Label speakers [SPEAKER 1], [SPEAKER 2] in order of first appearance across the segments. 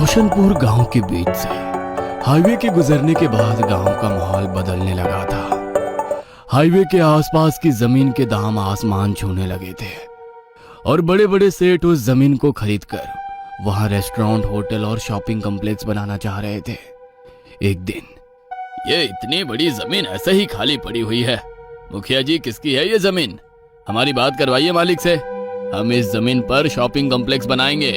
[SPEAKER 1] रोशनपुर गांव के बीच से हाईवे के गुजरने के बाद गांव का माहौल बदलने लगा था। हाईवे के आसपास की जमीन के दाम आसमान छूने लगे थे और बड़े बड़े सेठ उस जमीन को खरीदकर वहां रेस्टोरेंट, होटल और शॉपिंग कॉम्प्लेक्स बनाना चाह रहे थे। एक दिन, ये इतनी बड़ी जमीन ऐसे ही खाली पड़ी हुई है, मुखिया जी किसकी है ये जमीन? हमारी बात करवाइए मालिक से, हम इस जमीन पर शॉपिंग कॉम्प्लेक्स बनाएंगे।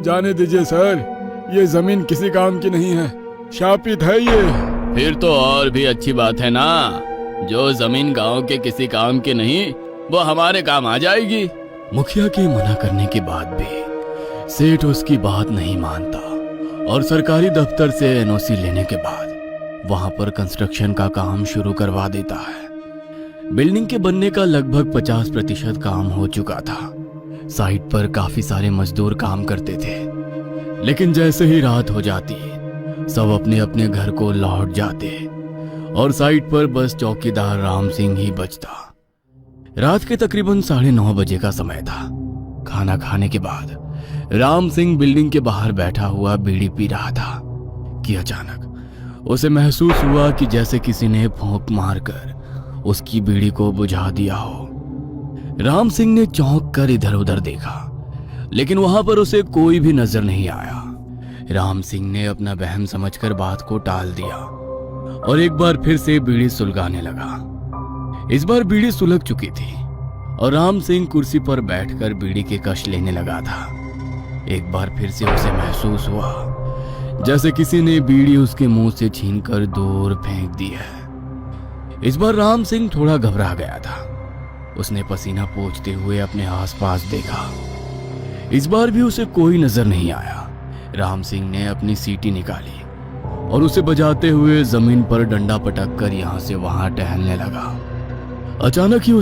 [SPEAKER 2] जाने दीजिए सर, ये जमीन किसी काम की नहीं है, शापित है ये।
[SPEAKER 1] फिर तो और भी अच्छी बात है ना, जो जमीन गांव के किसी काम की नहीं वो हमारे काम आ जाएगी। मुखिया के मना करने के बाद भी सेठ उसकी बात नहीं मानता और सरकारी दफ्तर से एनओसी लेने के बाद वहां पर कंस्ट्रक्शन का काम शुरू करवा देता है। बिल्डिंग के बनने का लगभग 50% काम हो चुका था। साइट पर काफी सारे मजदूर काम करते थे, लेकिन जैसे ही रात हो जाती सब अपने अपने घर को लौट जाते और साइट पर बस चौकीदार राम सिंह ही बचता। रात के तकरीबन 9:30 बजे का समय था। खाना खाने के बाद राम सिंह बिल्डिंग के बाहर बैठा हुआ बीड़ी पी रहा था कि अचानक उसे महसूस हुआ कि जैसे किसी ने फूंक मारकर उसकी बीड़ी को बुझा दिया हो। राम सिंह ने चौंक कर इधर उधर देखा, लेकिन वहां पर उसे कोई भी नजर नहीं आया। राम सिंह ने अपना वहम समझकर बात को टाल दिया और एक बार फिर से बीड़ी सुलगाने लगा। इस बार बीड़ी सुलग चुकी थी और राम सिंह कुर्सी पर बैठकर बीड़ी के कश लेने लगा था। एक बार फिर से उसे महसूस हुआ जैसे किसी ने बीड़ी उसके मुंह से छीनकर दूर फेंक दी है। इस बार राम सिंह थोड़ा घबरा गया था। उसने पसीना पोंछते हुए अपने आसपास देखा। इस बार भी उसे कोई नजर नहीं आया। राम सिंह ने अपनी सीटी निकाली और उसे बजाते हुए जमीन पर डंडा पटक कर यहां से वहां टहलने लगा। अचानक ही